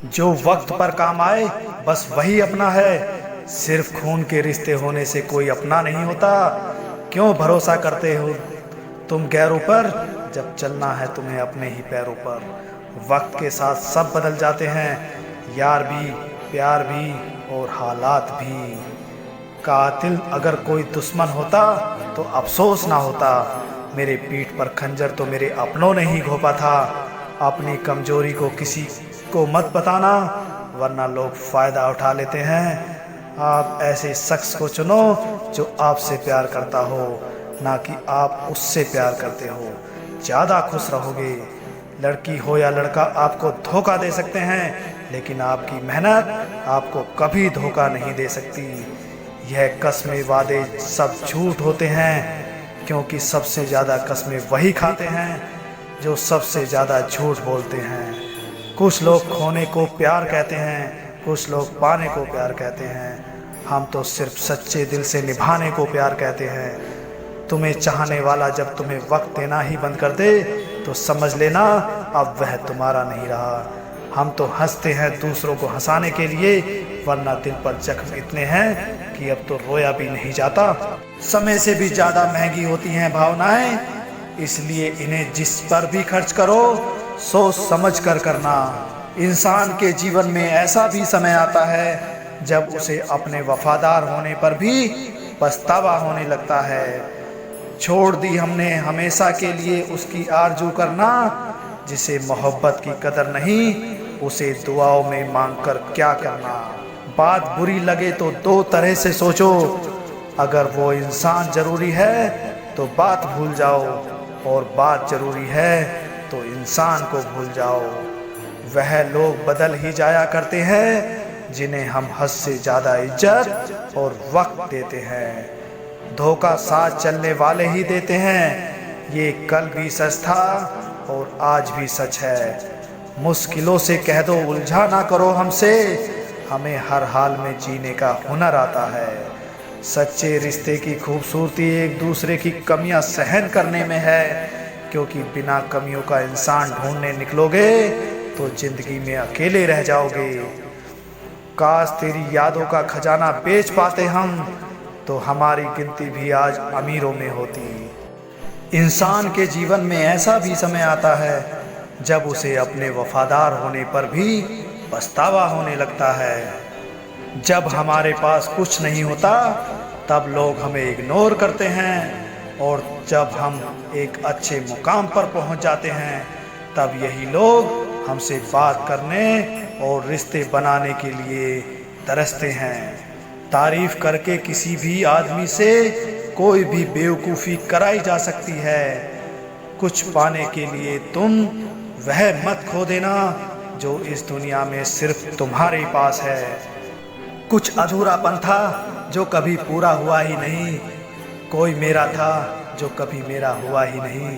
जो वक्त पर काम आए बस वही अपना है। सिर्फ खून के रिश्ते होने से कोई अपना नहीं होता। क्यों भरोसा करते हो तुम गैरों पर, जब चलना है तुम्हें अपने ही पैरों पर। वक्त के साथ सब बदल जाते हैं, यार भी, प्यार भी और हालात भी। कातिल अगर कोई दुश्मन होता तो अफसोस ना होता। मेरे पीठ पर खंजर तो मेरे अपनों ने ही घोंपा था। अपनी कमजोरी को किसी को मत बताना, वरना लोग फायदा उठा लेते हैं। आप ऐसे शख्स को चुनो जो आपसे प्यार करता हो, ना कि आप उससे प्यार करते हो। ज़्यादा खुश रहोगे। लड़की हो या लड़का आपको धोखा दे सकते हैं, लेकिन आपकी मेहनत आपको कभी धोखा नहीं दे सकती। यह कस्में वादे सब झूठ होते हैं, क्योंकि सबसे ज़्यादा कस्में वही खाते हैं जो सबसे ज़्यादा झूठ बोलते हैं। कुछ लोग खोने को प्यार कहते हैं, कुछ लोग पाने को प्यार कहते हैं। हम तो सिर्फ सच्चे दिल से निभाने को प्यार कहते हैं। तुम्हें चाहने वाला जब तुम्हें वक्त देना ही बंद कर दे तो समझ लेना अब वह तुम्हारा नहीं रहा। हम तो हंसते हैं दूसरों को हंसाने के लिए, वरना दिल पर जख्म इतने हैं कि अब तो रोया भी नहीं जाता। समय से भी ज़्यादा महंगी होती हैं भावनाएं, इसलिए इन्हें जिस पर भी खर्च करो सोच समझ कर करना। इंसान के जीवन में ऐसा भी समय आता है जब उसे अपने वफादार होने पर भी पछतावा होने लगता है। छोड़ दी हमने हमेशा के लिए उसकी आरजू करना, जिसे मोहब्बत की कदर नहीं उसे दुआओं में मांग कर क्या करना। बात बुरी लगे तो दो तरह से सोचो, अगर वो इंसान जरूरी है तो बात भूल जाओ, और बात जरूरी है तो इंसान को भूल जाओ। वह लोग बदल ही जाया करते हैं जिन्हें हम हद से ज़्यादा इज्जत और वक्त देते हैं। धोखा साथ चलने वाले ही देते हैं, ये कल भी सच था और आज भी सच है। मुश्किलों से कह दो उलझा ना करो हमसे, हमें हर हाल में जीने का हुनर आता है। सच्चे रिश्ते की खूबसूरती एक दूसरे की कमियां सहन करने में है, क्योंकि बिना कमियों का इंसान ढूंढने निकलोगे तो जिंदगी में अकेले रह जाओगे। काश तेरी यादों का खजाना बेच पाते हम, तो हमारी गिनती भी आज अमीरों में होती। इंसान के जीवन में ऐसा भी समय आता है जब उसे अपने वफादार होने पर भी पछतावा होने लगता है। जब हमारे पास कुछ नहीं होता तब लोग हमें इग्नोर करते हैं, और जब हम एक अच्छे मुकाम पर पहुंच जाते हैं तब यही लोग हमसे बात करने और रिश्ते बनाने के लिए तरसते हैं। तारीफ करके किसी भी आदमी से कोई भी बेवकूफ़ी कराई जा सकती है। कुछ पाने के लिए तुम वह मत खो देना जो इस दुनिया में सिर्फ तुम्हारे पास है। कुछ अधूरापन था जो कभी पूरा हुआ ही नहीं, कोई मेरा था जो कभी मेरा हुआ ही नहीं।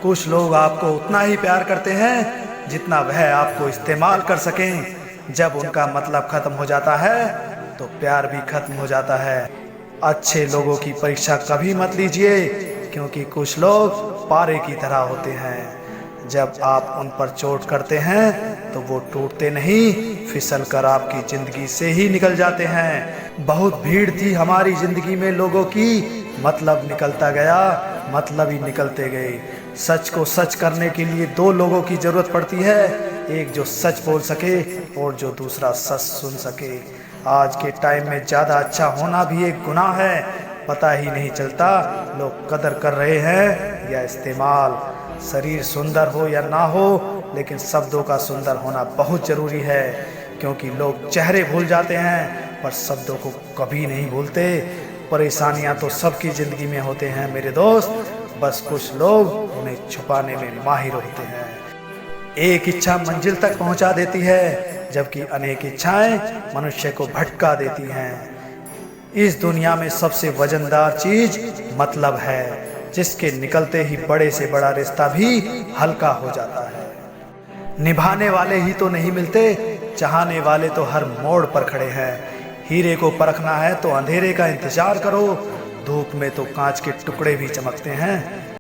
कुछ लोग आपको उतना ही प्यार करते हैं जितना वह आपको इस्तेमाल कर सकें। जब उनका मतलब खत्म हो जाता है तो प्यार भी खत्म हो जाता है। अच्छे लोगों की परीक्षा कभी मत लीजिए, क्योंकि कुछ लोग पारे की तरह होते हैं। जब आप उन पर चोट करते हैं तो वो टूटते नहीं, फिसल कर आपकी ज़िंदगी से ही निकल जाते हैं। बहुत भीड़ थी हमारी ज़िंदगी में लोगों की, मतलब निकलता गया, मतलब ही निकलते गए। सच को सच करने के लिए दो लोगों की ज़रूरत पड़ती है, एक जो सच बोल सके और जो दूसरा सच सुन सके। आज के टाइम में ज़्यादा अच्छा होना भी एक गुनाह है। पता ही नहीं चलता लोग कदर कर रहे हैं या इस्तेमाल। शरीर सुंदर हो या ना हो, लेकिन शब्दों का सुंदर होना बहुत ज़रूरी है, क्योंकि लोग चेहरे भूल जाते हैं पर शब्दों को कभी नहीं भूलते। परेशानियां तो सबकी ज़िंदगी में होते हैं मेरे दोस्त, बस कुछ लोग उन्हें छुपाने में माहिर होते हैं। एक इच्छा मंजिल तक पहुंचा देती है, जबकि अनेक इच्छाएं मनुष्य को भटका देती हैं। इस दुनिया में सबसे वजनदार चीज मतलब है, जिसके निकलते ही बड़े से बड़ा रिश्ता भी हल्का हो जाता है। निभाने वाले ही तो नहीं मिलते, चाहने वाले तो हर मोड़ पर खड़े हैं। हीरे को परखना है तो अंधेरे का इंतजार करो, धूप में तो कांच के टुकड़े भी चमकते हैं।